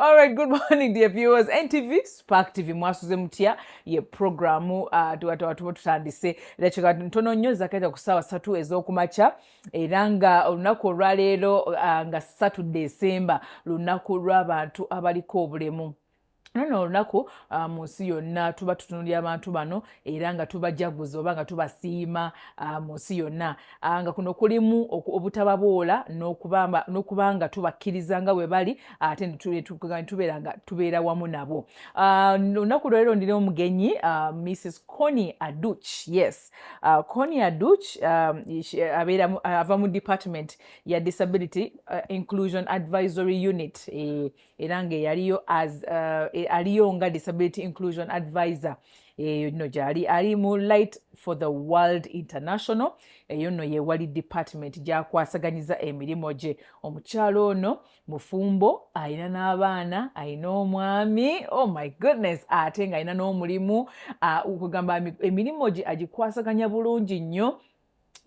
All right, good morning, dear viewers. NTV, Spark TV, Mwasuze Mutya, ye programu tuba tutandise. Era kika ntono nnyo zakaita ku ssaawa 3 ez'okumakya era nga olunaku olwaleero nga 3 December, lunaku lw'abantu abaliko obulemu. Nono olunaku mu nsi yonna tuba tutunuulira abantu bano era nga tubajaguza oba nga tubasiima mu nsi yonna, nga kuno kulimu obutababoola n'okuba nga tubakkiriza nga bwe bali ate tubeera nga tubeera wamu nabo. Olunaku lwaleero ndina omugenyi Mrs. Connie Aduch. Yes, Connie Aduch ava mu department ya Disability Inclusion Advisory Unit era nga yaliyo aliyo nga Disability Inclusion Advisor. No gyali ali mu Light for the World International. Eyo no ye wali department gyakwasaganyiza emirimu gye. Omukyalo ono mufumbo, alina n'abaana, alina omwami, oh my goodness, ate nga alina n'omulimu okugamba emirimu gye agikwasaganya bulungi nnyo.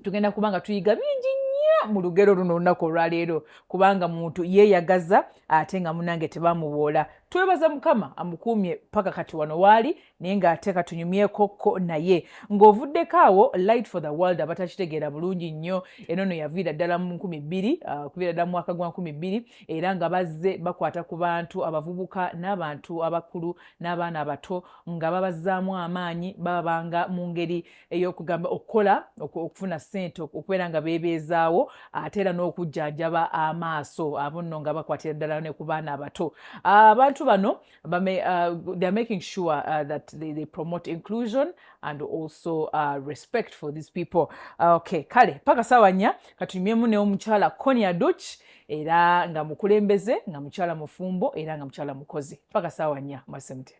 Tugenda kubanga tuyiga bingi nnyo mu lugero luno olunaku olwaleero kubanga muntu yeeyagaza ate nga munange tebamuboola. Twebaza Mukama amukuumye paka kati wano waali naye ng'ate katunyumyekokko naye ng'ovuddeko awo. Light for the World abatakitegeera bulungi nnyo eno no yaviira ddala mu 2000 kuviira ddala mu mwaka gwa 2000 era nga bazze bakwata ku bantu abavubuka n'abantu abakulu n'abaana abato nga babazzaamu amaanyi babanga mu ngeri ey'okugamba okukola okufuna ssente okubeera nga beebeezaawo ate era n'okujjanjaba amaaso abo nno nga bakwatira ddala ne ku baana abato. Abantu bano they are making sure that they promote inclusion and also respect for these people. Okay, kale paka sawa nnya katunyumyemu ne omukyala Connie Aduch era nga mukulembeze nga mukyala mufumbo era nga mukyala mukozi. Paka sawa nnya Mwasuze.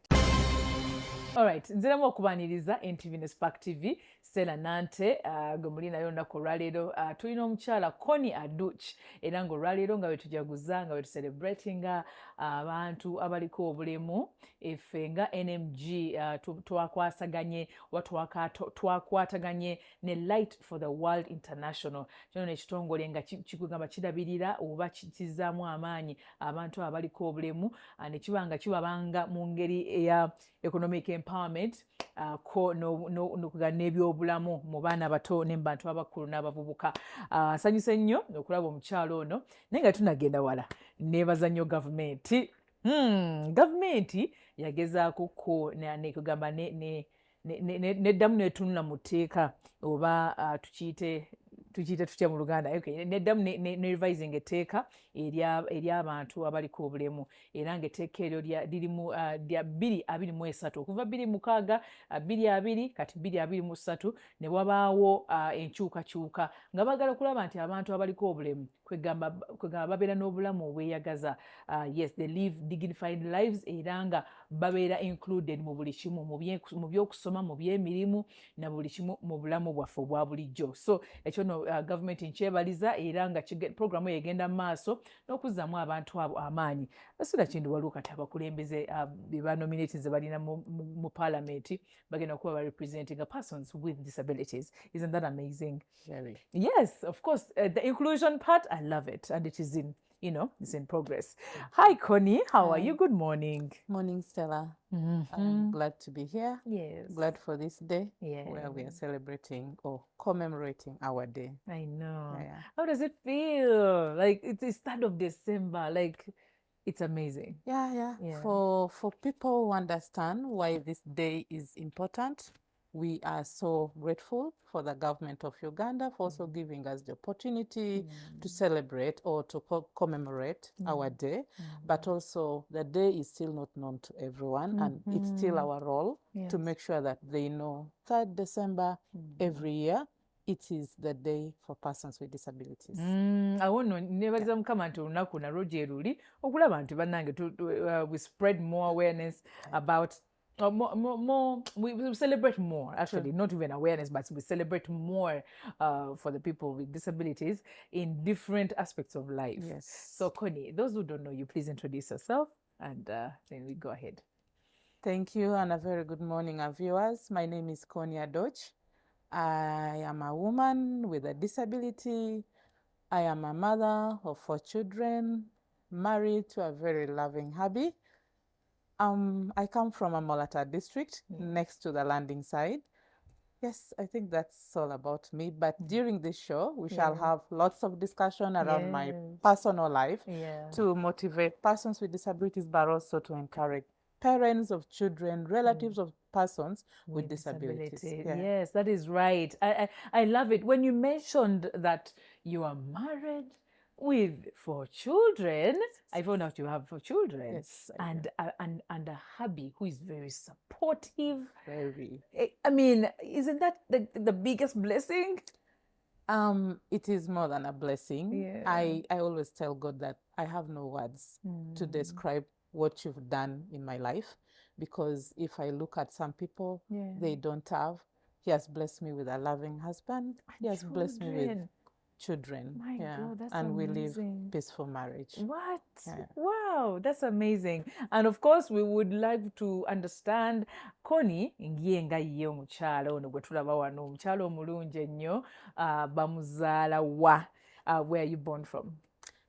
Alright, nziramu okubaniriza NTV ne Spark TV, Stella Nante, gwe muli nayo olunaku olwaleero. Tulina omukyala Connie Aduch era nga olwaleero nga wetujaguza nga wetucelebratinga abantu abaliko obulemu. Effe nga NMG twakwasaganye twakwataganye ne Light for the World International. Kino n'ekitongole nga kikugamba kirabirira oba kizaamu amaanyi abantu abaliko obulemu ne kiba nga kibabanga mu ngeri eya economic empowerment ko n'ebyobulamu mu baana abato ne mu bantu abakulu n'abavubuka. Nsanyuse nnyo okulaba omukyalo ono naye nga tunagenda wala. Neebaza nnyo gavumenti. Gavumenti yagezaako kugamba neddamu netunula mu tteeka oba tukiyite tutya mu Luganda, neddamu ne revising etteeka ery'abantu abaliko obulemu era ng'etteeka eryo lirimu lya 2023 okuva 2006 2020 kati 2023 ne wabaawo enkyukakyuka nga baagala okulaba nti abantu abaliko obulemu kwegamba babeera n'obulamu obweyagaza. Yes, they live dignified lives era nga babeera included mu buli kimu mu by'okusoma mu by'emirimu na buli kimu mu bulamu bwaffe obwa bulijjo. So ekyo no gavumenti nkyebaliza era nga programu egenda mu maaso n'okuzzaamu abantu abo amaanyi. Basula kindi waliwo kati abakulembeze be banominating ze balina mu parliament bagenda kuba barepresenting persons with disabilities. Isn't that amazing? Really? Yes, of course. The inclusion part, I love it, and it is it's in progress. Hi, Connie. How are you? Good morning. Morning, Stella. I'm glad to be here. Yes. Glad for this day where we are celebrating or commemorating our day. I know. Yeah. How does it feel? Like it's the start of December. Like it's amazing. Yeah. For people who understand why this day is important, we are so grateful for the government of Uganda for also giving us the opportunity to celebrate or to commemorate our day. But also the day is still not known to everyone and it's still our role to make sure that they know 3rd December every year it is the day for persons with disabilities. Awo nno neebaza Mukama nti olunaku nalwo gye luli okulaba nti bannange we spread more awareness about we celebrate more, actually, not even awareness, but we celebrate more for the people with disabilities in different aspects of life. Yes. So, Connie, those who don't know you, please introduce yourself and then we go ahead. Thank you and a very good morning, our viewers. My name is Connie Aduch. I am a woman with a disability. I am a mother of 4 children. married to a very loving hubby. I come from a Molata district next to the landing side. Yes, I think that's all about me. But during this show, we shall have lots of discussion around my personal life to motivate persons with disabilities, but also to encourage parents of children, relatives of persons with disabilities. Yes, that is right. I love it. When you mentioned that you are married with 4 children, I found out you have 4 children. Yes, and a hubby who is very supportive. Very. I mean, isn't that the biggest blessing? It is more than a blessing. Yeah. I always tell God that I have no words to describe what you've done in my life, because if I look at some people, they don't have. He has blessed me with a loving husband. He has blessed me with children. My God, that's and amazing. We live peaceful marriage. What? Wow, that's amazing. And of course, we would like to understand, Connie, ngiye nga ye omukyala ono gwe tulaba wano, omukyala omulungi ennyo, bamuzaala wa? Where are you born from?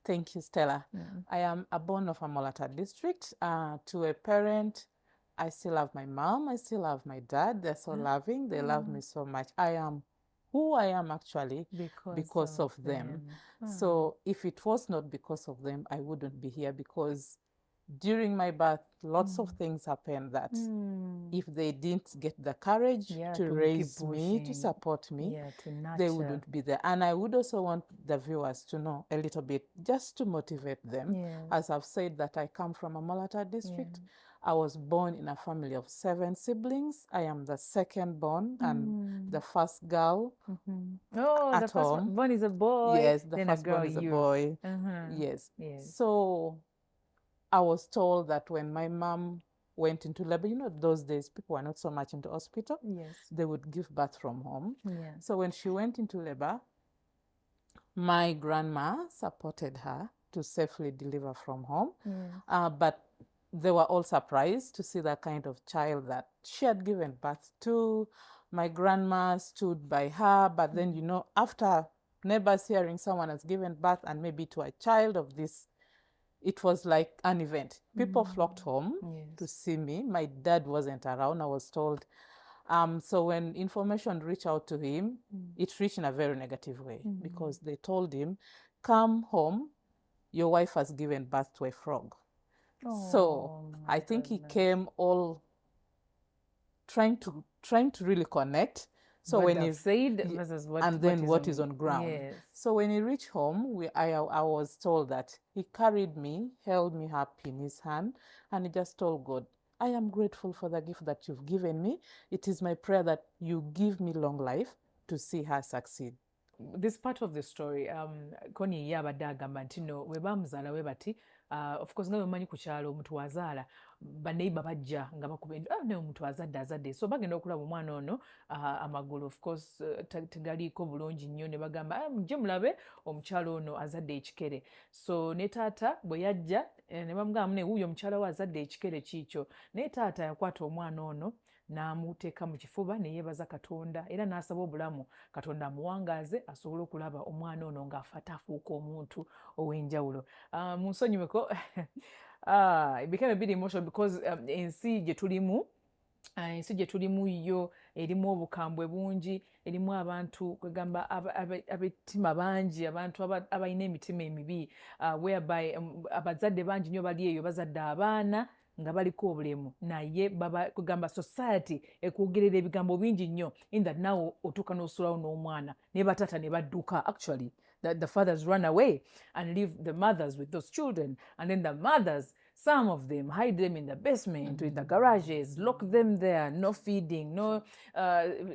Thank you, Stella. I am born of a Molata district. To a parent, I still have my mom, I still have my dad. They're so loving. They love me so much. I am who I am actually because of them. So if it was not because of them, I wouldn't be here, because during my birth, lots of things happened that if they didn't get the courage to raise me, to support me, they wouldn't be there. And I would also want the viewers to know a little bit, just to motivate them. As I've said, that I come from a Molata district. I was born in a family of 7 siblings. I am the second born and the first girl at the first home. born is a boy. Yes, the then first a girl, born is a boy. Yes. So I was told that when my mom went into labor, you know, those days people were not so much into hospital. They would give birth from home. So when she went into labor, my grandma supported her to safely deliver from home. But they were all surprised to see the kind of child that she had given birth to. My grandma stood by her, but then, you know, after neighbors hearing someone has given birth, and maybe to a child of this, it was like an event. People flocked home to see me. My dad wasn't around, I was told. So when information reached out to him, it reached in a very negative way, because they told him, come home, your wife has given birth to a frog. So I think he came all trying to really connect. So when he said versus what is on ground. So when he reached home, I was told that he carried me, held me up in his hand, and he just told God, I am grateful for the gift that you've given me. It is my prayer that you give me long life to see her succeed. This part of the story, Connie ye abadde agamba nti no we bamuzaala we bati, of course nga wemanyi ku kyalo omuntu wazaala baneiba bajja nga bakuba naye omuntu azadde so bagenda okulaba omwana ono amagulu, of course tegaliiko bulungi nnyo, ne bagamba mujje mulabe omukyalo ono azadde ekikere. So ne taata bwe yajja ne bamugamba ne wuuyo omukyala we azadde ekikere kiikyo, naye taata yakwata omwana ono n'amuteeka mu kifuba ne yeebaza Katonda, era n'asaba obulamu Katonda amuwangaaze asobole okulaba omwana ono ng'afa afuuka omuntu ow'enjawulo. Munsonyiweko it became a bit emotional because ensi gye tulimu yo erimu obukambwe bungi, erimu abantu kwegamba ab'ettima bangi, abantu abalina emitima emibi, whereby abazadde bangi nnyo bali eyo bazadde abaana nga baliko obulemu, naye kugamba society ekwogerera ebigambo bingi nnyo, in that nawe otuuka n'osulawo n'omwana ne batata ne badduka. Actually the fathers run away and leave the mothers with those children, and then the mothers, some of them hide them in the basement, in the garages, lock them there, no feeding, no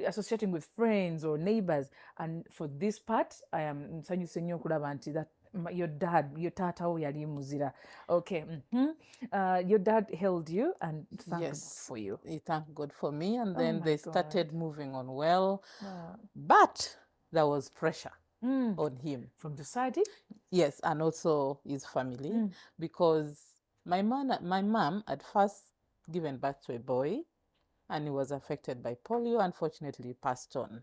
associating with friends or neighbors. And for this part, I am nsanyuse nnyo okulaba nti that your tata wo yali muzira. Okay. Your dad held you and thanked God for you. He thanked God for me, and then they started moving on well. But there was pressure on him. From society? Yes, and also his family, because my mom had first given birth to a boy, and he was affected by polio. Unfortunately, he passed on.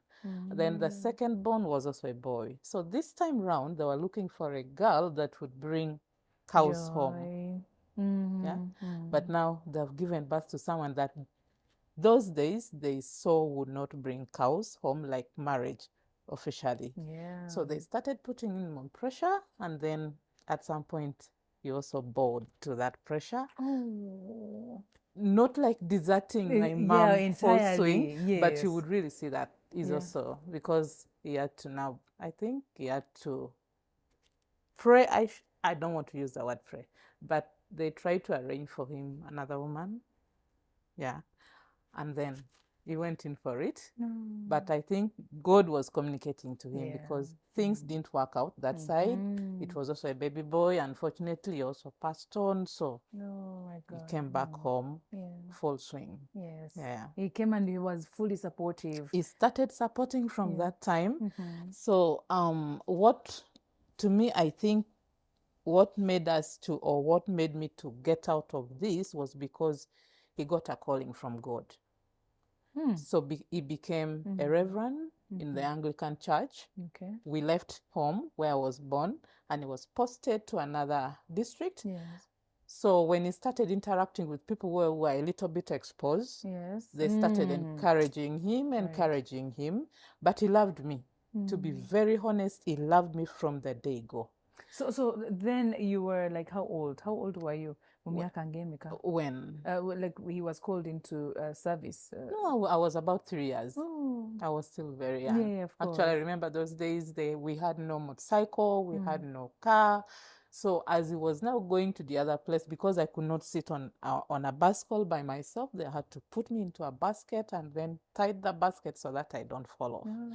Then the second born was also a boy. So this time round, they were looking for a girl that would bring cows home. Joy. Yeah. Mm. But now they've given birth to someone that those days they saw would not bring cows home like marriage officially. Yeah. So they started putting in more pressure, and then at some point he also bowed to that pressure. Oh. Not like deserting my Yeah, mom full swing, entirely. but you Yes. would really see that is Yeah. also because he had to now, I think he had to pray. I don't want to use the word pray, but they tried to arrange for him another woman. Yeah. And then he went in for it. But I think God was communicating to him Yeah. because things didn't work out that side. It was also a baby boy. Unfortunately, he also passed on. So Oh my he God. came back home Yeah. full swing. Yes. Yeah. He came and he was fully supportive. He started supporting from Yeah. that time. Mhm. So what to me, I think what made us to, or what made me to get out of this was because he got a calling from God. So he became a reverend in the Anglican Church. Okay. We left home where I was born, and he was posted to another district. Yes. So when he started interacting with people who were a little bit exposed, Yes. they started encouraging him, but he loved me. To be very honest, he loved me from the day go. So then you were like how old? How old were you? When? Like he was called into service. No, I was about 3 years. Oh. I was still very young. Yeah, of Actually, I course. remember those days we had no motorcycle, we had no car. So as he was now going to the other place, because I could not sit on a basket by myself, they had to put me into a basket and then tie the basket so that I don't fall off. Oh.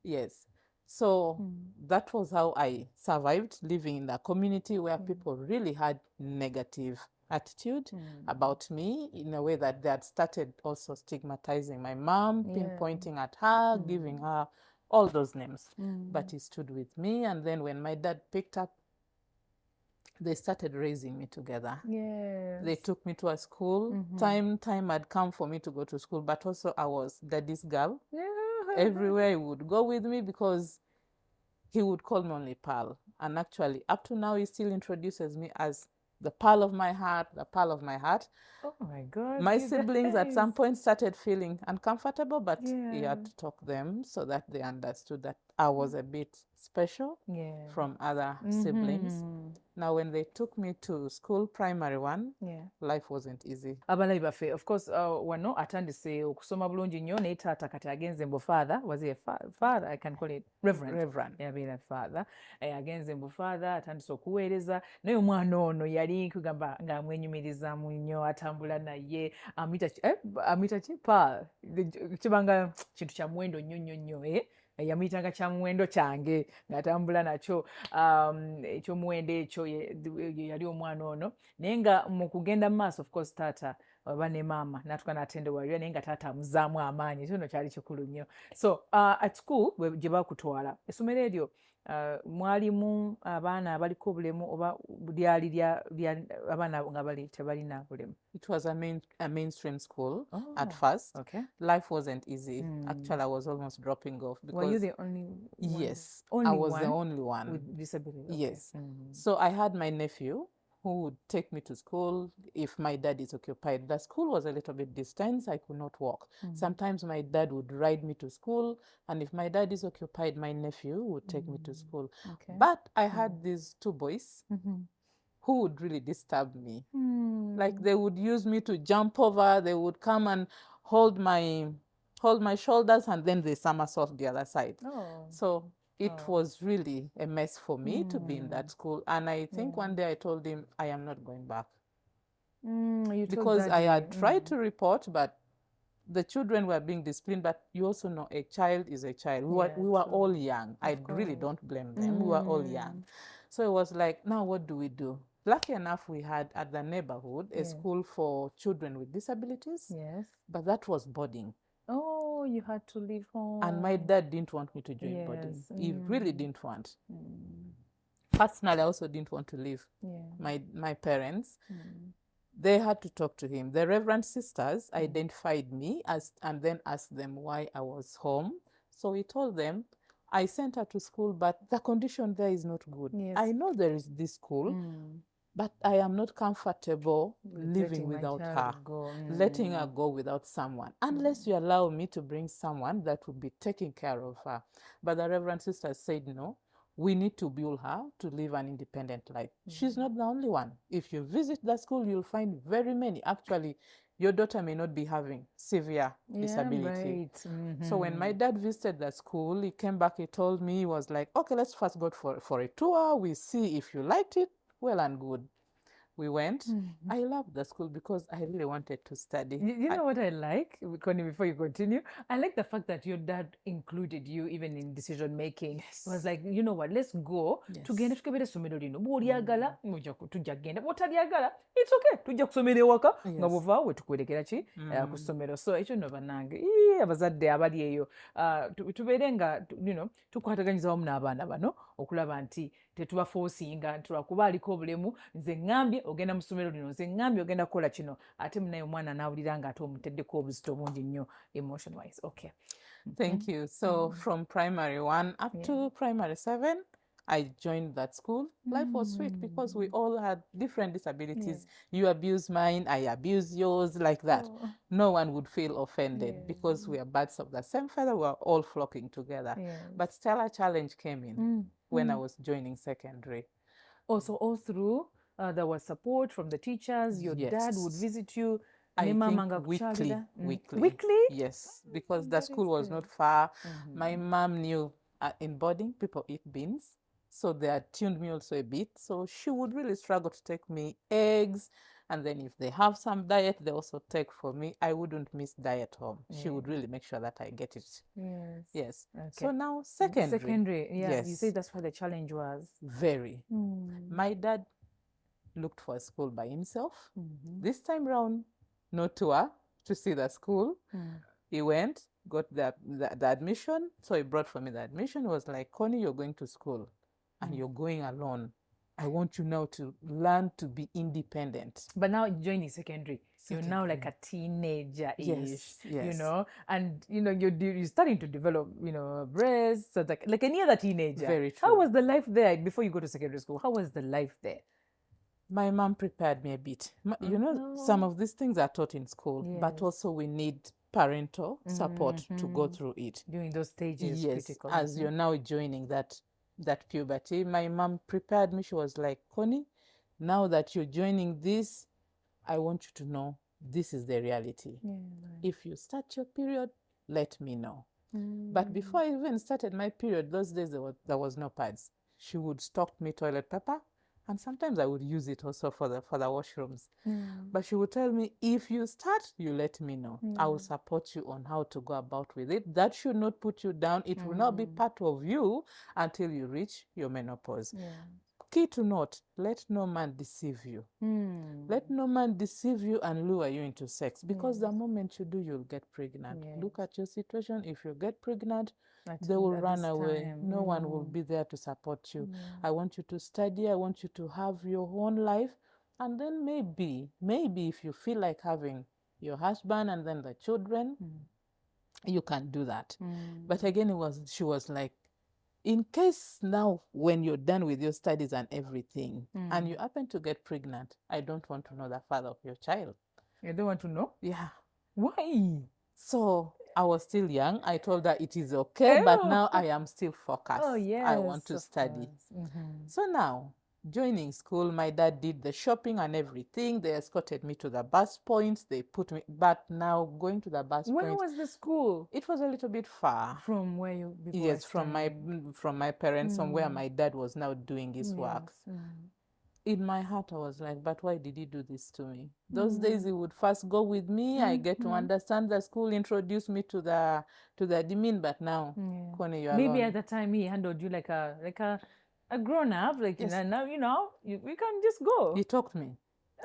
Yes. So that was how I survived living in a community where people really had negative attitude about me, in a way that they had started also stigmatizing my mom, pinpointing at her, giving her all those names. But he stood with me, and then when my dad picked up, they started raising me together. Yes. They took me to a school. Time had come for me to go to school, but also I was daddy's girl. Yeah. Everywhere he would go with me because he would call me only Pearl. And actually, up to now, he still introduces me as the pearl of my heart, the pearl of my heart. Oh my God. My you siblings at some guys. point started feeling uncomfortable, but he Yeah. had to talk them so that they understood that I was a bit special Yeah. from other siblings. Now, when they took me to school, primary one, life wasn't easy. Abalabi baffe, of course, wano atandise okusoma bulungi nnyo naye taata kati agenze mbu father, was he a father? I can call it reverend. Yabeera father. Agenze mbu father, atandise okuweereza, naye omwana ono yali kugamba ng'amwenyumirizaamu nnyo, atambula naye, amuyita ki? Paul. Kibanga kintu kya muwendo nnyo. Yamuyitanga kya muwendo kyange ng'atambula nakyo, ekyomuwendo ekyo yali omwana ono, naye nga mu kugenda mu maaso, of course taata oba ne maama natuka n'atendewalira, naye nga taata amuzaamu amaanyi. Ekyo nno kyali kikulu nnyo. So at school gye bakutwala, essomero eryo mwalimu abaana abaliko obulemu oba lyali lya abaana nga bali tebalina bulemu? It was a mainstream school at first. Okay. Life wasn't easy. Actually, I was almost dropping off because... Were you the only one? Yes, only I was one the only one with disability? Okay. Yes. So I had my nephew who would take me to school if my dad is occupied. The school was a little bit distant. I could not walk. Sometimes my dad would ride me to school, and if my dad is occupied, my nephew would take me to school. Okay. But I had these two boys who would really disturb me. Like they would use me to jump over. They would come and hold my shoulders, and then they somersault the other side. So it was really a mess for me to be in that school. And I think one day I told him, I am not going back. Because I had tried to report, but the children were being disciplined. But you also know a child is a child. We were all young. I really don't blame them. We were all young. So it was like, now what do we do? Lucky enough, we had at the neighborhood a school for children with disabilities. Yes. But that was boarding. Oh, you had to leave home. And my dad didn't want me to join boarding. He really didn't want. Personally, I also didn't want to leave my parents. They had to talk to him. The Reverend sisters identified me and then asked them why I was home. So he told them, I sent her to school, but the condition there is not good. Yes. I know there is this school, but I am not comfortable living letting my without child her, go. letting her go without someone, unless you allow me to bring someone that will be taking care of her. But the Reverend Sister said, no, we need to build her to live an independent life. She's not the only one. If you visit the school, you'll find very many. Actually, your daughter may not be having severe disability. Right. So when my dad visited the school, he came back, he told me, he was like, okay, let's first go for a tour. We see if you liked it, well and good. We went. I loved the school because I really wanted to study. You know what I like, Connie, before you continue? I like the fact that your dad included you even in decision making. It was like, you know what, let's go. Tugende tukebere somero lino. Bw'olyagala, tujja kugenda. Bw'otalyagala, it's okay. Tujja kusomera ewaka nga bw'ova wetukuwerekera ki ku ssomero. So ekyo nno bannange, abazadde abali eyo tubeere nga tukwataganyiza wamu n'abaana bano okulaba nti tetubaforcinga nti lwakuba aliko obulemu nze ŋŋambye ogenda mu ssomero lino, nze ŋŋambye ogenda kukola kino, ate munaye omwana n'awulira nga ate omuteddeko obuzito bungi nnyo emotion wise. Okay. Thank you. So from primary 1 up to primary 7, I joined that school. Life was sweet because we all had different disabilities. You abuse mine, I abuse yours, like that. No one would feel offended because we are birds of the same feather. We are all flocking together. But still a challenge came in when I was joining secondary. Also, all through, there was support from the teachers. Your dad would visit you. I think weekly. Yes, because the school was not far. My mom knew in boarding, people eat beans. So they had tuned me also a bit. So she would really struggle to take me eggs. And then if they have some diet, they also take for me. I wouldn't miss diet home. She would really make sure that I get it. Yes. Okay. So now secondary. Yes. You say that's where the challenge was. Very. My dad looked for a school by himself. This time round, no tour to see the school. He went, got the admission. So he brought for me the admission. He was like, Connie, you're going to school and you're going alone. I want you now to learn to be independent. But now joining secondary, you're now like a teenager-ish, and you're starting to develop, breasts, so like any other teenager. Very true. How was the life there before you go to secondary school? How was the life there? My mom prepared me a bit. Some of these things are taught in school, but also we need parental support to go through it. During those stages, yes, critical. As you're now joining that puberty, my mom prepared me. She was like, Connie, now that you're joining this, I want you to know this is the reality. If you start your period, let me know. But before I even started my period, those days there was no pads. She would stock me toilet paper. And sometimes I would use it also for the washrooms. But she would tell me, if you start, you let me know. I will support you on how to go about with it. That should not put you down. It will not be part of you until you reach your menopause. Key to note, let no man deceive you. Let no man deceive you and lure you into sex. Because the moment you do, you'll get pregnant. Look at your situation. If you get pregnant, they will run away. No one will be there to support you. I want you to study. I want you to have your own life. And then maybe if you feel like having your husband and then the children, you can do that. But again, she was like, in case now when you're done with your studies and everything, and you happen to get pregnant, I don't want to know the father of your child. You don't want to know? Yeah. Why? So I was still young. I told her it is okay, but now I am still focused. Oh, yes. I want to study. So now, joining school, my dad did the shopping and everything. They escorted me to the bus points. They put me, but now going to the bus point. Where was the school? It was a little bit far. From where you before? Yes, from my parents, from where my dad was now doing his work. In my heart, I was like, but why did he do this to me? Those days he would first go with me. I get to understand the school, introduce me to the admin, but now, Connie, you're maybe alone. at the time he handled you like a grown up, like now we can just go. He talked to me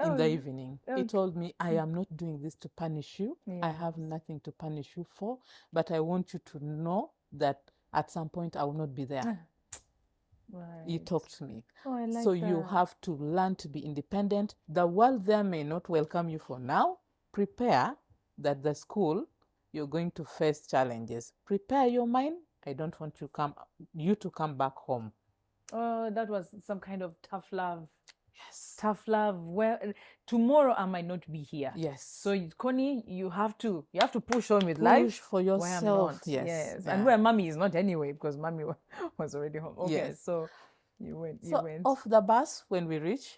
in the evening. He told me, I am not doing this to punish you. I have nothing to punish you for, but I want you to know that at some point I will not be there. He talked to me. Oh, I like so that. You have to learn to be independent. The world there may not welcome you for now. Prepare that the school, you're going to face challenges. Prepare your mind. I don't want you to come back home. Oh, that was some kind of tough love. Yes. Tough love. Well, tomorrow I might not be here. Yes. So Connie, you have to push on with life. Push for Where I'm yourself. not. Yes. Yes. Yeah. And where mommy is not anyway, because mommy was already home. Okay. Yes. So you went. So off the bus, when we reach,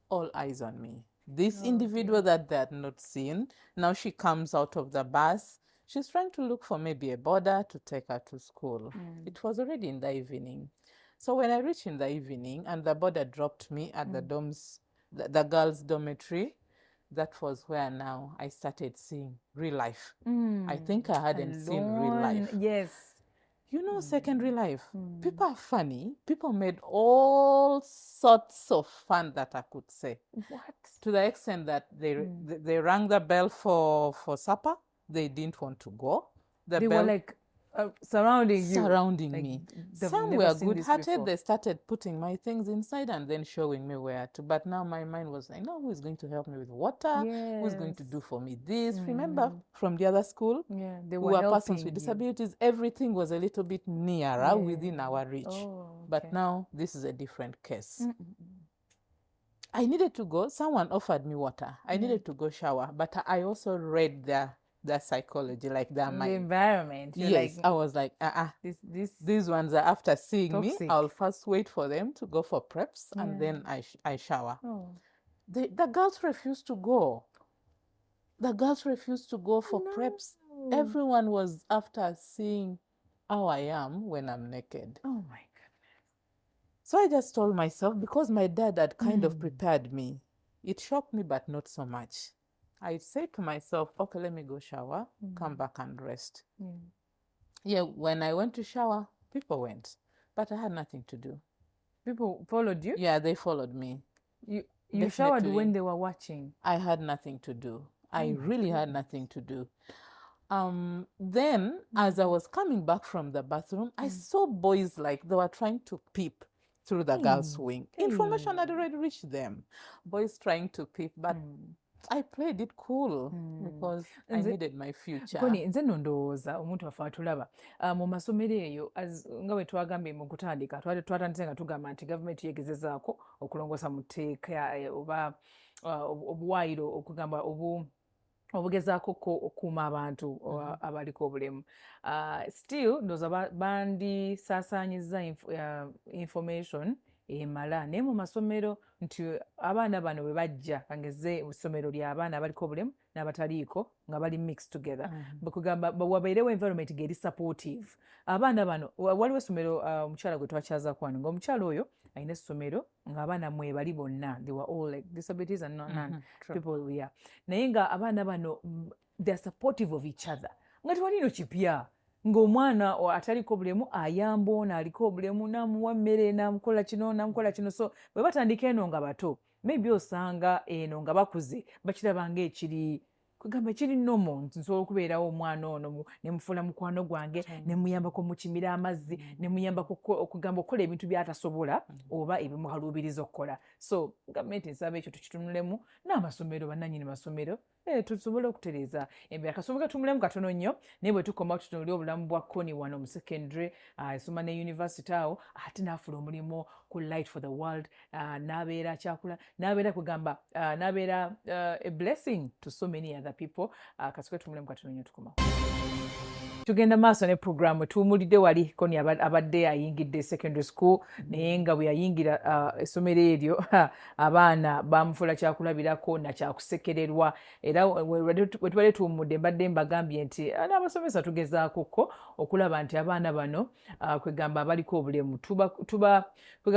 all eyes on me. This individual that they had not seen, now she comes out of the bus. She's trying to look for maybe a boarder to take her to school. It was already in the evening. So when I reached in the evening and the boarder dropped me at the dorms, the girls' dormitory, that was where now I started seeing real life. I think I hadn't seen real life. Yes. You know, secondary life, people are funny. People made all sorts of fun that I could say. What? To the extent that they rang the bell for supper. They didn't want to go. They were like surrounding you. Surrounding Like, me. they've Some never were seen this good-hearted. before. They started putting my things inside and then showing me where to. But now my mind was like, no, who is going to help me with water? Who's going to do for me this? Remember, from the other school, Yeah, they who were were helping persons with you. disabilities. Everything was a little bit nearer within our reach. Oh, But okay. now this is a different case. I needed to go. Someone offered me water. I needed to go shower. But I also read their psychology, like their The mind. environment. You're Yes, like, I was like, these ones are after seeing me. Toxic. I'll first wait for them to go for preps and then I shower. oh. The girls refused to go. The girls refused to go for preps. Everyone was after seeing how I am when I'm naked. Oh my goodness. So I just told myself, because my dad had kind of prepared me, it shocked me, but not so much. I said to myself, okay, let me go shower, come back and rest. Yeah, when I went to shower, people went, but I had nothing to do. People followed you? Yeah, they folled me. You showered Definitely. when they were watching. I had nothing to do. I really had nothing to do. Then, as I was coming back from the bathroom, I saw boys like they were trying to peep through the girls' wing. Information had already reached them. Boys trying to peep, but I played it cool because I needed my future. Koni nze nno ndowooza omuntu waffe atulaba mu masomero eyo nga bwe twagambye mu kutandika twatandise nga tugamba nti gavumenti yegezezaako okulongoosa mu tteeka oba obuwaayiro okugamba obugezaako okukuuma abantu abaliko obulemu. Still ndowooza bandisaasaanyizza information emala naye mu masomero nti abaana bano bwe bajja kangeze essomero ly'abaana abaliko obulemu n'abataliiko nga bali mixed together bakugamba wabeerewo environment ng'eri supportive. Abaana bano waliwo essomero omukyala gwe twakyazaako wano ng'omukyala oyo alina essomero ng'abaana mwe bali bonna they were all like disabilities and non people yeah. Naye nga abaana bano they are supportive of each other nga tewalino kipya ng'omwana ataliko obulemu ayamba ono aliko obulemu n'amuwa mmere n'amukola kino so bwe batandika eno nga bato maybe osanga eno nga bakuze bakiraba ng'ekiri kugamba ekiri nomo nsobola okubeerawo omwana ono ne mufuula mukwano gwange ne muyambako mukimira amazzi ne muyambako okugamba okukola ebintu by'atasobola oba ebimukaluubiriza okukola. So gavumenti nsaba ekyo tukitunulemu n'amasomero bannannyini masomero tusobole okutereeza embeera. Kasoboka tumulemu katono nnyo naye bwe tukoma tutunulira obulamu bwa Connie wano mu secondary esoma ne university awo ate n'afula omulimu ku Light for the World n'abeera kyakula n'abeera kugamba n'abeera a blessing to so many other people. Kasoboka tumulemu katono nnyo tukoma. Tugenda maaso ne programu tuwumulidde wali Connie abadde ayingidde secondary school naye nga bwe yayingira essomero eryo abaana bamufuula kyakulabirako na kyakusekererwa era we tubadde tuwummudde mbadde mbagambye nti n'abasomesa tugezaakokko okulaba nti abaana bano kwegamba abaliko obulemu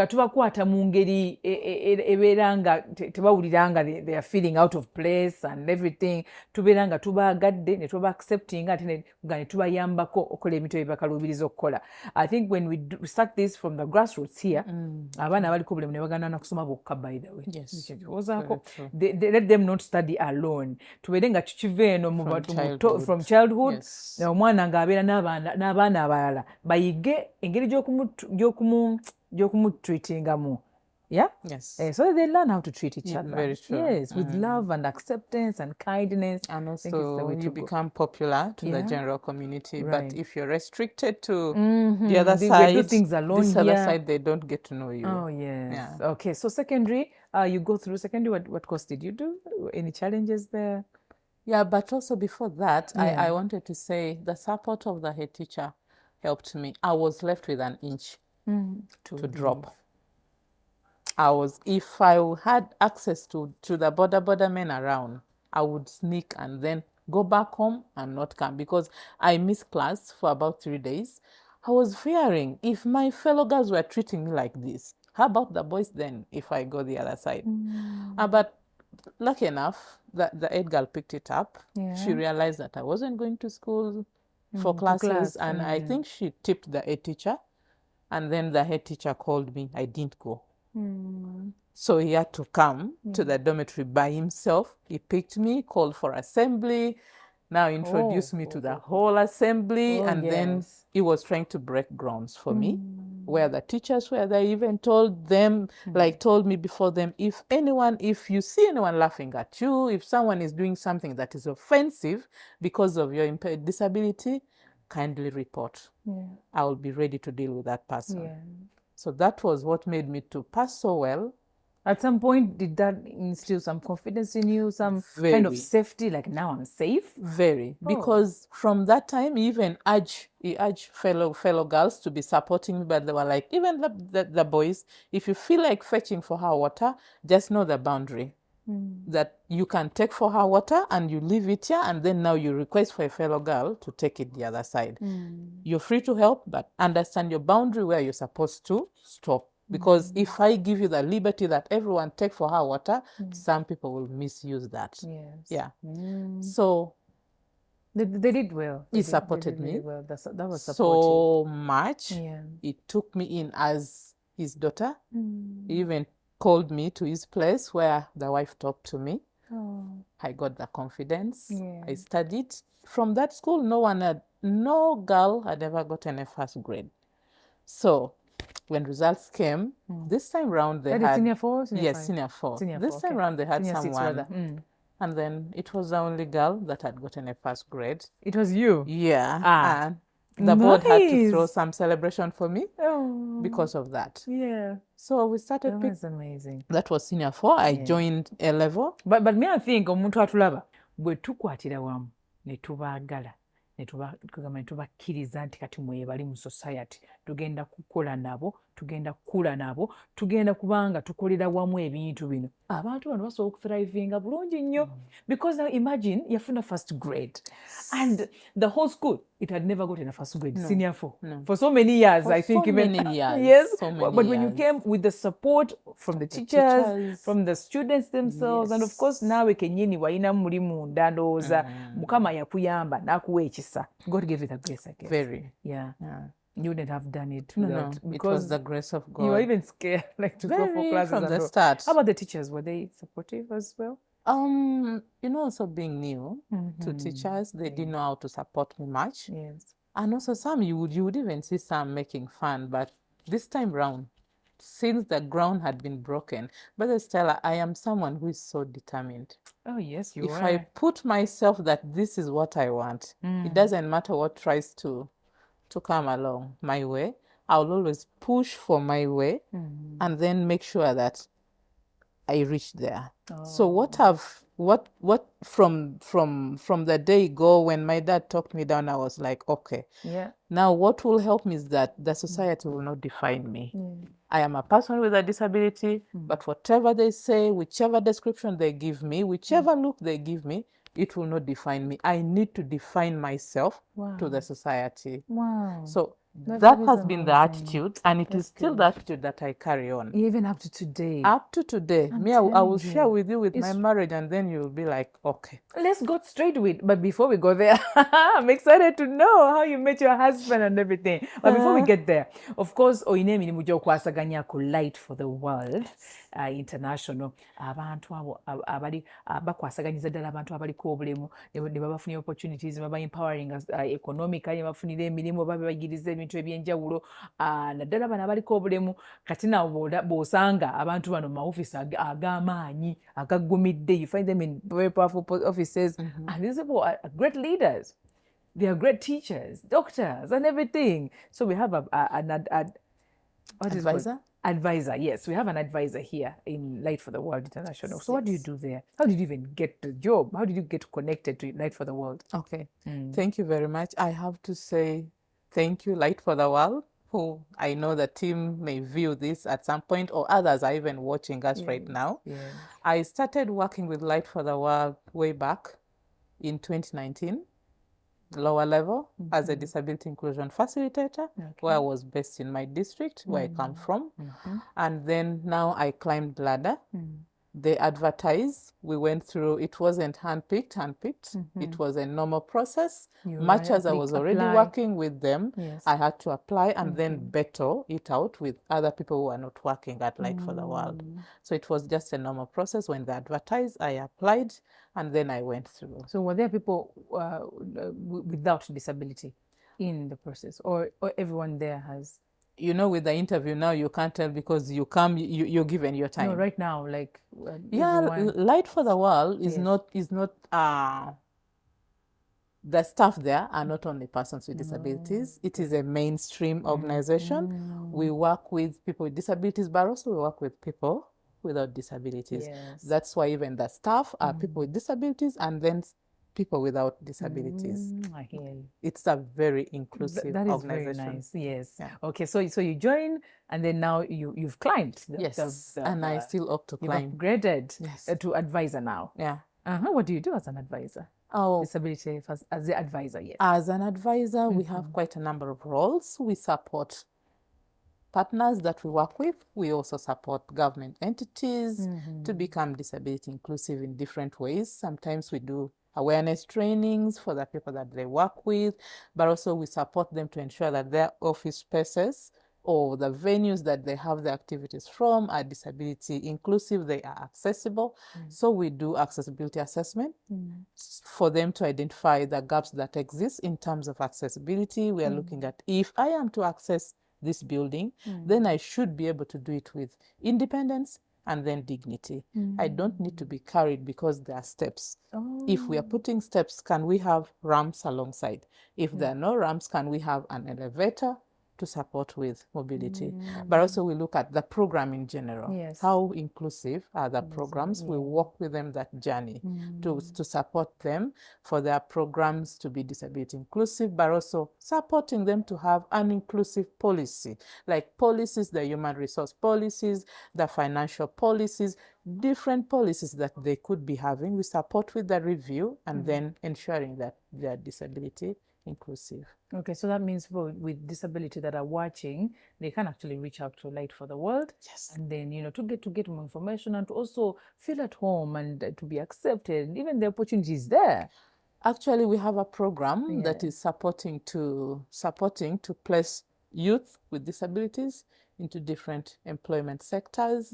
tubakwata mu ngeri ebeera nga tebawulira nga they are feeling out of place and everything tubeera nga tubaagadde ne tuba accepting ate nga ne tubayambako okukola ebintu ebibakaluubiriza okukola. I think when we start this from the grassroots here abaana abaliko obulemu ne bagana na kusoma bokka by the way. Let them not study alone. Tubeere nga tukiva eno from childhood omwana ng'abeera n'abaana abalala bayige engeri gy'okumutreatingamu Yeah. Yes. So that they learn how to treat each other. Very true. Yes, with love and acceptance and kindness. And I think it's the also way you to go. become popular to the Yeah. general community. Right. But if you're restricted to the other We side, do things alone this other here. side, they don't get to know you. Oh yes. Yeah. Okay. So secondary, you go through secondary. What course did you do? Any challenges there? Yeah, but also before that, Yeah. I wanted to say the support of the head teacher helped me. I was left with an inch to drop. If I had access to the border men around, I would sneak and then go back home and not come, because I missed class for about 3 days. I was fearing, if my fellow girls were treating me like this, how about the boys then if I go the other side? But lucky enough, the head girl picked it up. Yeah. She realized that I wasn't going to school for classes, and I think she tipped the head teacher, and then the head teacher called me. I didn't go. So he had to come to the dormitory by himself. He picked me, called for assembly, now introduced me to the whole assembly, and then he was trying to break grounds for me, where the teachers were there, even told them, told me before them, if you see anyone laughing at you, if someone is doing something that is offensive because of your disability, kindly report. I will be ready to deal with that person. So that was what made me to pass so well. At some point, did that instill some confidence in you, some kind of safety, like now I'm safe? Very. Because from that time, he even urged fellow girls to be supporting me, but they were like, even the boys, if you feel like fetching for her water, just know the boundary. That you can take for her water and you leave it here, and then now you request for a fellow girl to take it the other side. You're free to help, but understand your boundary where you're supposed to stop. Because if I give you the liberty that everyone take for her water, some people will misuse that. Yes. Yeah. So they did well. He supported me. Really well. That was supportive. So much. Yeah. He took me in as his daughter. He even called me to his place where the wife talked to me. I got the confidence. I studied. From that school, no girl had ever gotten a first grade. So when results came, this time round they had senior 4? Senior 4. This time round they had someone. And then it was the only girl that had gotten a first grade. It was you? Yeah. And the board had to throw some celebration for me because of that. Yeah. So we started. That was amazing. That was senior 4. I joined A level. But me I think omuntu atulaba bwe tukwatira wamu ne tubaagala ne tubakkiriza nti kati mwe bali mu society tugenda kukola nabo, tugenda kukula nabo, tugenda kubanga tukolera wamu ebintu bino, abantu bano basobola okuthriving bulungi nnyo. Because now imagine yafuna first grade and the whole school, it had never gotten a first grade. Senior 4 for so many years. I think many years. Yes, so many but when you came with the support from the teachers, from the students themselves, and of course naawe kenyini walina muli munda ndowooza Mukama yakuyamba n'akuwa ekisa. God gave you the grace, I guess. Very. Yeah. You wouldn't have done it without, because it was the grace of God. You were even scared to go for classes from the start. How about the teachers? Were they supportive as well? Also being new to teachers, they didn't know how to support me much. Yes. And also some you would even see some making fun, but this time round, since the ground had been broken, Brother Stella, I am someone who is so determined. Oh yes, you if are. I put myself that this is what I want, it doesn't matter what tries to come along my way. I'll always push for my way and then make sure that I reach there. So from the day go when my dad talked me down, I was like, okay, now what will help me is that the society will not define me. I am a person with a disability, but whatever they say, whichever description they give me, whichever look they give me, it will not define me. I need to define myself to the society. So that has been the attitude, and it is still the attitude that I carry on. Even up to today. Up to today. I will share with you with my marriage, and then you'll be like, okay. Let's go straight with, but before we go there, I'm excited to know how you met your husband and everything. But before we get there, of course, oyine emirimu gy'okwasaganya ku Light for the World. International abantu abo abali bakwasaganyiza ddala abantu abaliko obulemu ne babafunira opportunities baba empowering economically bafunira emirimu babagiriza ebintu ebyenjawulo naddala bano abaliko obulemu kati nawo bw'osanga abantu bano mu maoffisi ag'amaanyi agaggumidde, you find them in very powerful offices and these people are great leaders. They are great teachers, doctors, and everything. So we have advisor. Yes, we have an advisor here in Light for the World International. So what do you do there? How did you even get the job? How did you get connected to Light for the World? Okay, thank you very much. I have to say thank you, Light for the World, who I know the team may view this at some point, or others are even watching us right now. Yes. I started working with Light for the World way back in 2019. Lower level as a disability inclusion facilitator, where I was based in my district, where I come from. And then now I climbed ladder. They advertised. We went through, it wasn't handpicked. It was a normal process. Much as I was already working with them, I had to apply and then battle it out with other people who are not working at Light for the World. So it was just a normal process. When they advertised, I applied and then I went through. So were there people without disability in the process, or everyone there has? You know, with the interview now, you can't tell because you come, you're given your time. No, right now, like Light for the World is not the staff there are not only persons with disabilities. It is a mainstream organization. We work with people with disabilities, but also we work with people without disabilities. That's why even the staff are people with disabilities and then people without disabilities. I hear you. It's a very inclusive that is organization. Very nice. Yes. Yeah. Okay. So you join, and then now you've climbed. And I still hope to climb. You've upgraded to advisor now. Yeah. What do you do as an advisor? Disability as the advisor. Yes. As an advisor, we have quite a number of roles. We support partners that we work with. We also support government entities to become disability inclusive in different ways. Sometimes we do awareness trainings for the people that they work with, but also we support them to ensure that their office spaces or the venues that they have the activities from are disability inclusive, they are accessible. So we do accessibility assessment for them to identify the gaps that exist in terms of accessibility. We are looking at, if I am to access this building, then I should be able to do it with independence and then dignity. I don't need to be carried because there are steps. If we are putting steps, can we have ramps alongside? If there are no ramps, can we have an elevator to support with mobility? But also we look at the program in general. How inclusive are the programs? We walk with them that journey to support them for their programs to be disability inclusive, but also supporting them to have an inclusive policy, like policies, the human resource policies, the financial policies, different policies that they could be having. We support with the review and then ensuring that they are disability inclusive. Okay, so that means people with disability that are watching, they can actually reach out to Light for the World. And then, to get more information and to also feel at home and to be accepted. Even the opportunities there. Actually, we have a program that is supporting to place youth with disabilities into different employment sectors.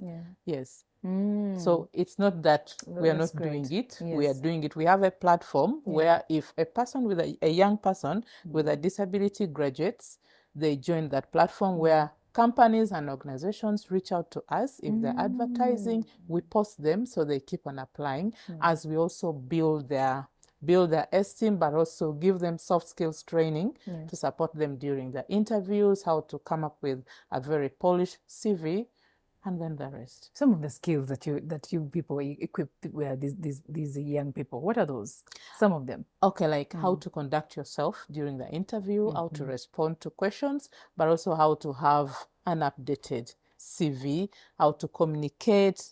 So it's not that we are not doing it. We are doing it. We have a platform where if a person with a young person with a disability graduates, they join that platform where companies and organizations reach out to us. If they're advertising, we post them so they keep on applying as we also build their esteem, but also give them soft skills training to support them during the interviews, how to come up with a very polished CV, and then the rest. Some of the skills that you people equip these young people, what are those? Some of them. Okay, like how to conduct yourself during the interview, how to respond to questions, but also how to have an updated CV, how to communicate.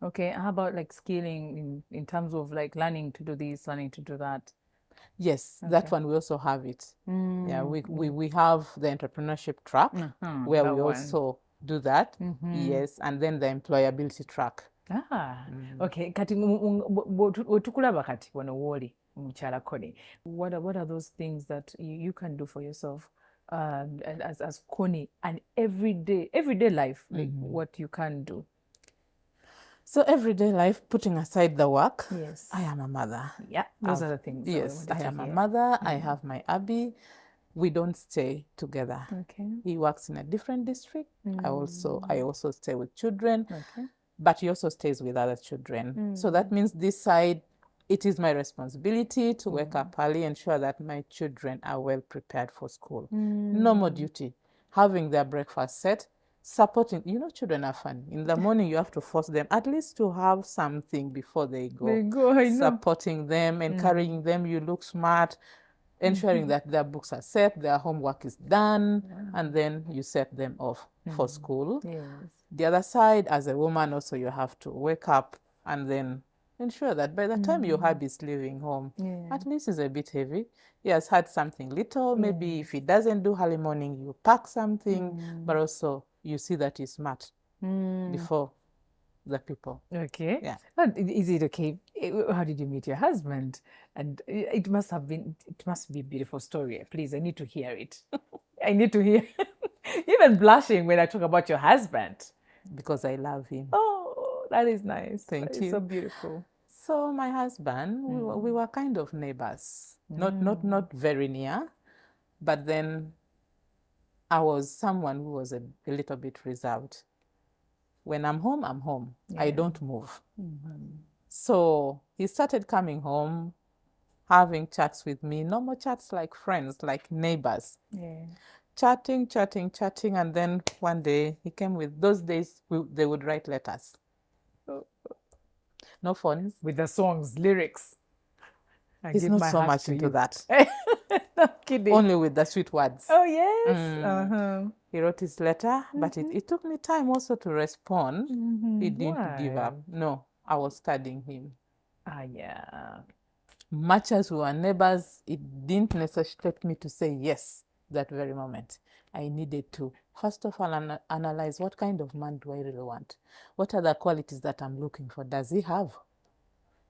Okay, how about like skilling in terms of like learning to do this, learning to do that? Yes, that one we also have it. We have the entrepreneurship track where we also do that. Yes, and then the employability track. Okay, kati otukulaba kati wano woli mukyala Connie. What are those things that you can do for yourself as Connie, and everyday life, like what you can do? So everyday life, putting aside the work, Yes. I am a mother. Yeah, those are the things. Yes, I am a hear. mother. I have my Abby. We don't stay together. Okay. He works in a different district. I also stay with children, Okay. but he also stays with other children. So that means this side, it is my responsibility to wake up early, ensure that my children are well prepared for school. No more duty. Having their breakfast set, supporting, children are fun. In the morning, you have to force them at least to have something before they go. I know. Supporting them, encouraging them, you look smart, ensuring that their books are set, their homework is done, and then you set them off for school. Yes. The other side, as a woman, also you have to wake up and then ensure that by the time your hubby is leaving home, at least it's a bit heavy. He has had something little. Maybe if he doesn't do early morning, you pack something, but also you see that he's smart before the people. Okay. Yeah. Is it okay? How did you meet your husband? And it must be a beautiful story. Please, I need to hear it. I need to hear. Even blushing when I talk about your husband. Because I love him. Oh, that is nice. Thank you. It's so beautiful. So my husband, we were kind of neighbors. Not very near, but then I was someone who was a little bit reserved. When I'm home, I'm home. I don't move. So he started coming home, having chats with me, normal chats like friends, like neighbors. Yeah. Chatting, and then one day he came with, those days they would write letters. No phones. With the songs, lyrics. He's not so much into that. No kidding. Only with the sweet words. Oh, yes. He wrote his letter, but it took me time also to respond. He didn't give up. No, I was studying him. Yeah. Much as we were neighbors, it didn't necessarily take me to say yes that very moment. I needed to, first of all, analyze what kind of man do I really want? What are the qualities that I'm looking for? Does he have?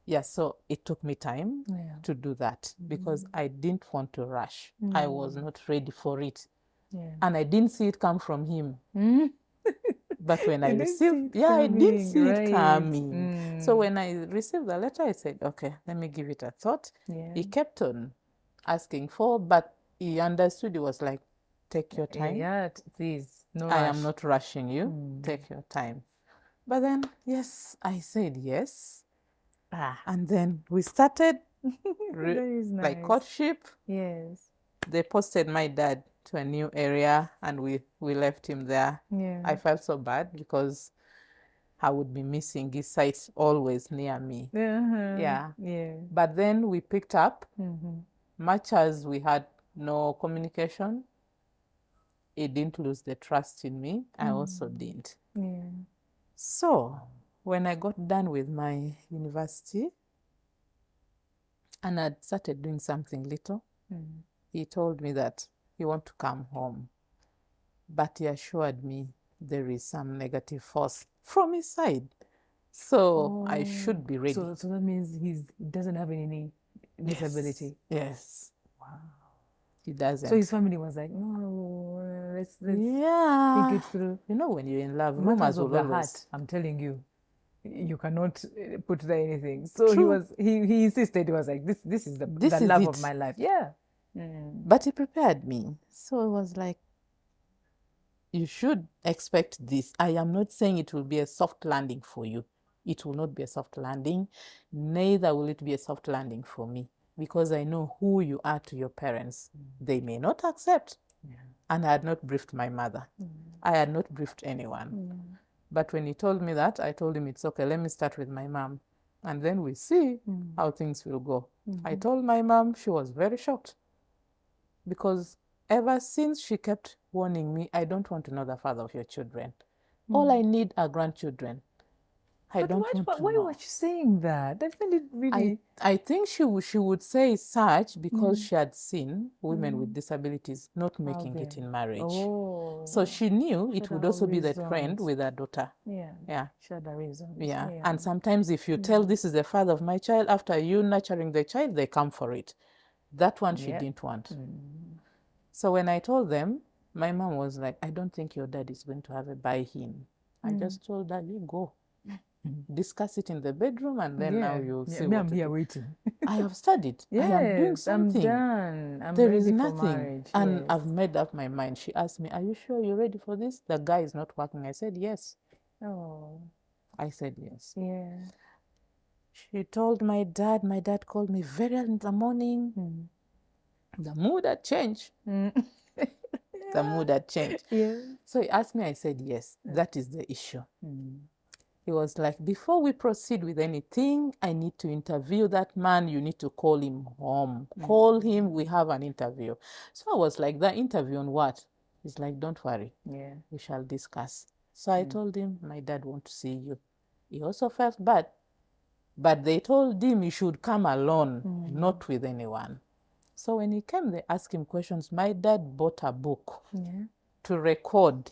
Yeah, so it took me time to do that because I didn't want to rush. I was not ready for it. Yeah. And I didn't see it come from him. But when I received, I did see it coming. So when I received the letter, I said, okay, let me give it a thought. Yeah. He kept on asking for, but he understood. He was like, take your time. Yeah, please. No I rush. am not rushing you. Take your time. But then, yes, I said yes. And then we started like courtship. Yes. They posted my dad to a new area and we left him there. Yeah. I felt so bad because I would be missing his sight always near me. Yeah. But then we picked up. Much as we had no communication, he didn't lose the trust in me. I also didn't. Yeah. So when I got done with my university and I'd started doing something little, he told me that he wanted to come home. But he assured me there is some negative force from his side. So I should be ready. So that means he doesn't have any disability? Yes. Wow. He doesn't. So his family was like, no, let's think it through. You know, when you're in love, matters of the heart, I'm telling you, you cannot put there anything. So true. he insisted. He was like, this is the love of my life. Yeah. But he prepared me. So it was like, you should expect this. I am not saying it will be a soft landing for you. It will not be a soft landing. Neither will it be a soft landing for me. Because I know who you are to your parents. They may not accept. Yeah. And I had not briefed my mother. I had not briefed anyone. But when he told me that, I told him, it's okay, let me start with my mom. And then we see how things will go. I told my mom, she was very shocked. Because ever since she kept warning me, I don't want to know the father of your children. All I need are grandchildren. Why was she saying that? I find it really... I think she would say such because she had seen women with disabilities not making it in marriage. Oh. So she knew it would also be the trend with her daughter. Yeah. She had a reason. Yeah. And sometimes if you tell this is the father of my child, after you nurturing the child, they come for it. That one she didn't want. So when I told them, my mom was like, I don't think your dad is going to have a buy-in. I just told her, you go. discuss it in the bedroom, and then now you'll see me, what I'm to here do. waiting. I have studied. I am doing Yes, something. I'm done. I'm There ready is for nothing. marriage. And Yes. I've made up my mind. She asked me, are you sure you're ready for this? The guy is not working. I said, yes. Oh, I said, yes. yeah. She told my dad. My dad called me very early in the morning. The mood had changed. The mood had changed. Yeah. So he asked me, I said, yes, that is the issue. He was like, before we proceed with anything, I need to interview that man. You need to call him home. Call him. We have an interview. So I was like, the interview on what? He's like, don't worry. Yeah. We shall discuss. So I told him, my dad wants to see you. He also felt bad. But they told him he should come alone, not with anyone. So when he came, they asked him questions. My dad bought a book to record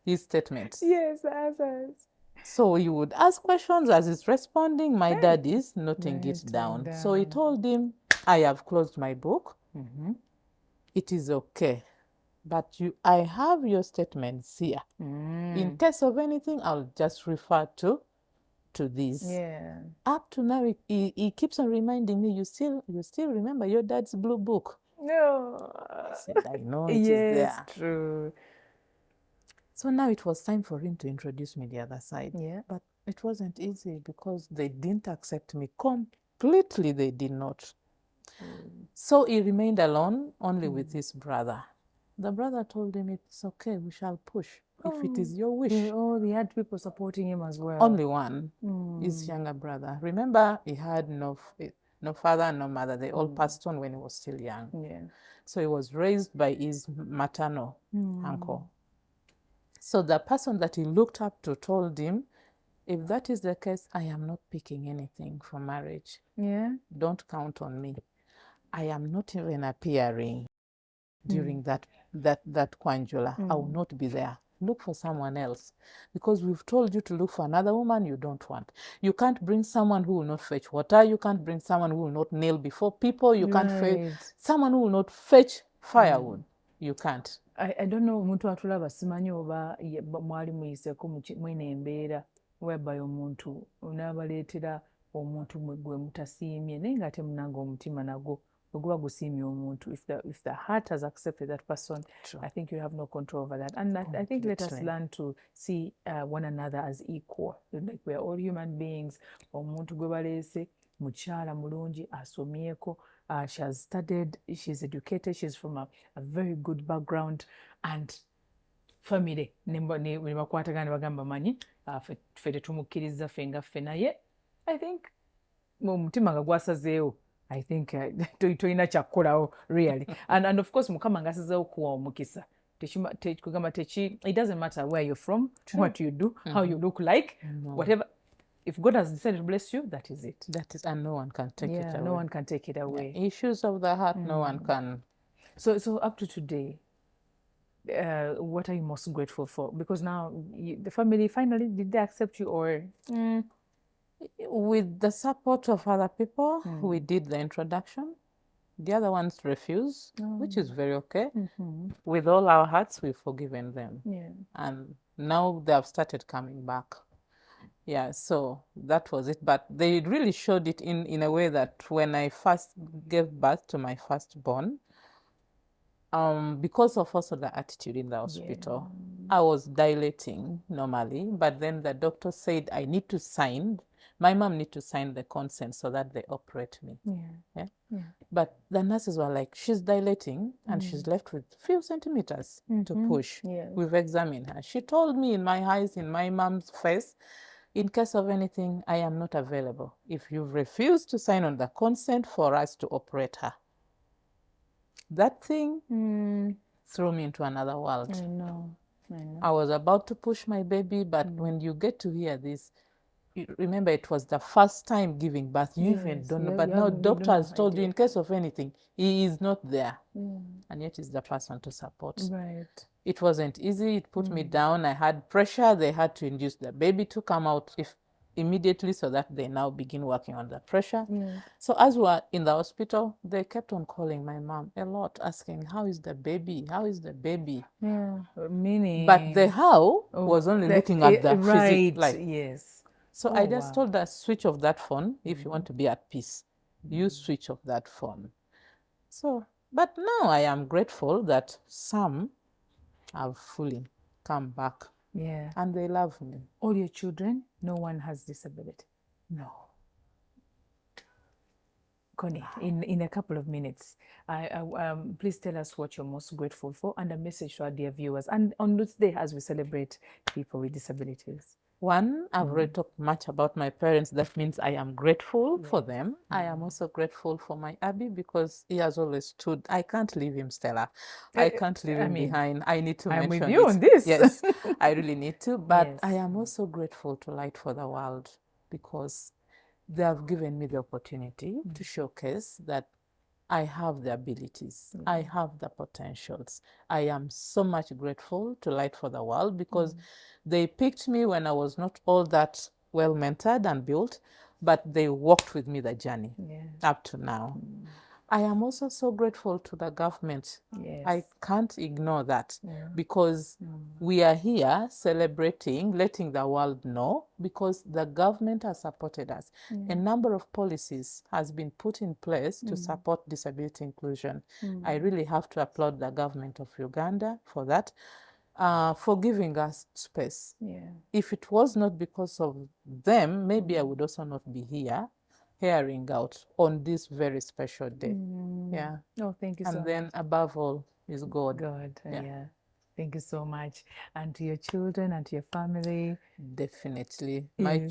his statements. Yes, the answers. So he would ask questions as he's responding. My dad is noting it down. So he told him, I have closed my book. It is okay. But I have your statements here. In case of anything, I'll just refer to this. Yeah. Up to now, he keeps on reminding me, you still remember your dad's blue book? No. I said, I know it is there. Yes, true. So now it was time for him to introduce me the other side. Yeah. But it wasn't easy because they didn't accept me completely. They did not. So he remained alone, only with his brother. The brother told him, it's okay, we shall push. If it is your wish. He had people supporting him as well. Only one, his younger brother. Remember, he had no father, no mother. They all passed on when he was still young. Yeah. So he was raised by his maternal uncle. So the person that he looked up to told him, if that is the case, I am not picking anything for marriage. Yeah. Don't count on me. I am not even appearing during that Kwanjula. I will not be there. Look for someone else. Because we've told you to look for another woman you don't want. You can't bring someone who will not fetch water. You can't bring someone who will not kneel before people. You can't fetch someone who will not fetch firewood. You can't. I don't know, omuntu atulaba simanyi oba mwali muyiseko mwine embeera whereby omuntu onaabaleetera omuntu gwe mutasiimye naye ng'ate munanga omutima nagwo guba gusiimye omuntu. If the heart has accepted that person, I think you have no control over that. And I think let us learn to see one another as equal. Like we are all human beings. Omuntu gwe baleese mukyala mulungi asomyeko. She has studied, she's educated, she's from a very good background, and family nebakwatagana nebagamba manyi ffe tetumukkiriza ffe nga ffe naye I think omutima nga gwasazeewo I think tolina kyakkolawo really and of course mukama ng'asazeewo kuwa omukisa kugamba it doesn't matter where you're from, what you do, how you look like, whatever. If God has decided to bless you, that is it. That is, and no one can take it away. No one can take it away. Yeah. Issues of the heart, no one can. So up to today, what are you most grateful for? Because now the family finally, did they accept you or? With the support of other people, we did the introduction. The other ones refused, which is very okay. With all our hearts, we've forgiven them. Yeah. And now they have started coming back. Yeah, so that was it. But they really showed it in a way that when I first gave birth to my firstborn, because of also the attitude in the hospital, I was dilating normally. But then the doctor said I need to sign, my mom need to sign the consent so that they operate me. Yeah. But the nurses were like, she's dilating and she's left with few centimeters to push. We've examined her. She told me in my eyes, in my mom's face, in case of anything, I am not available. If you refuse to sign on the consent for us to operate her. That thing threw me into another world. I know. I was about to push my baby, but when you get to hear this, remember it was the first time giving birth. You even don't know. But now doctor has told you in case of anything, he is not there. And yet he's the person to support. Right. It wasn't easy. It put me down. I had pressure. They had to induce the baby to come out. If immediately so that they now begin working on the pressure. So as we were in the hospital, they kept on calling my mom a lot, asking, how is the baby? How is the baby? Meaning. But the how was only looking at the right, like. yes. So I just told her, switch off that phone if you want to be at peace. You switch off that phone. So, but now I am grateful that some have fully come back. Yeah. And they love me. All your children, no one has disability? No. Connie, in a couple of minutes, please tell us what you're most grateful for and a message to our dear viewers. And on this day, as we celebrate people with disabilities. One, I've already talked much about my parents. That means I am grateful for them. I am also grateful for my Abby because he has always stood. I can't leave him, Stella. I can't leave him behind. I need to mention I'm with you on this. Yes, I really need to. But Yes. I am also grateful to Light for the World because they have given me the opportunity to showcase that I have the abilities, I have the potentials. I am so much grateful to Light for the World because they picked me when I was not all that well mentored and built, but they walked with me the journey up to now. I am also so grateful to the government. Yes. I can't ignore that because we are here celebrating, letting the world know because the government has supported us. A number of policies has been put in place to support disability inclusion. I really have to applaud the government of Uganda for that, for giving us space. If it was not because of them, maybe I would also not be here hearing out on this very special day. Oh, thank you so much. And then above all is God. God, Thank you so much. And to your children and to your family. Definitely. My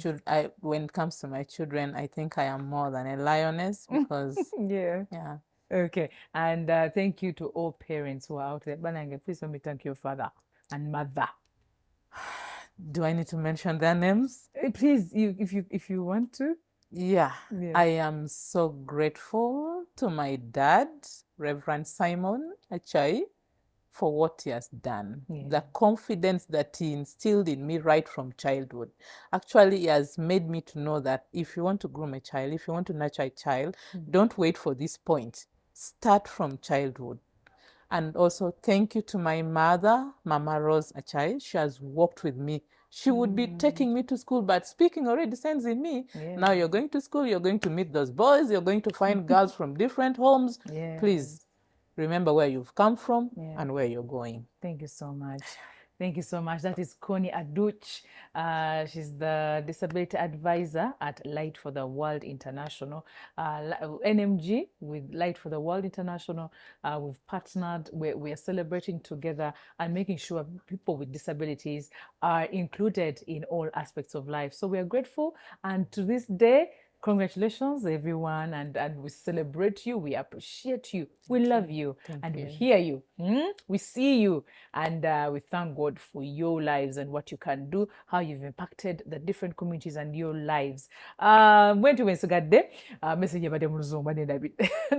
when it comes to my children, I think I am more than a lioness because Okay. And thank you to all parents who are out there. Banange, please let me thank your father and mother. Do I need to mention their names? Please, if you want to. I am so grateful to my dad, Reverend Simon Achai, for what he has done. The confidence that he instilled in me right from childhood. Actually, he has made me to know that if you want to groom a child, if you want to nurture a child, don't wait for this point. Start from childhood. And also thank you to my mother, Mama Rose Achai. She has walked with me. She would be taking me to school, but speaking already sends in me. Now you're going to school, you're going to meet those boys, you're going to find girls from different homes. Please remember where you've come from and where you're going. Thank you so much. Thank you so much. That is Connie Aduch. She's the disability advisor at Light for the World International. NMG with Light for the World International, we've partnered. We're celebrating together and making sure people with disabilities are included in all aspects of life. So we are grateful. And to this day, congratulations, everyone, and we celebrate you, we appreciate you, we love you, and we hear you, we see you, and we thank God for your lives and what you can do, how you've impacted the different communities and your lives. Mwentu wensigadde message yabadde mu Luzungu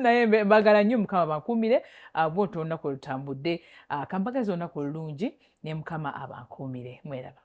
naye mbagala nnyo Mukama bankuumire bw'oto olunaku olutambudde kampagaliza olunaku olulungi ne Mukama abankuumire. Mweraba.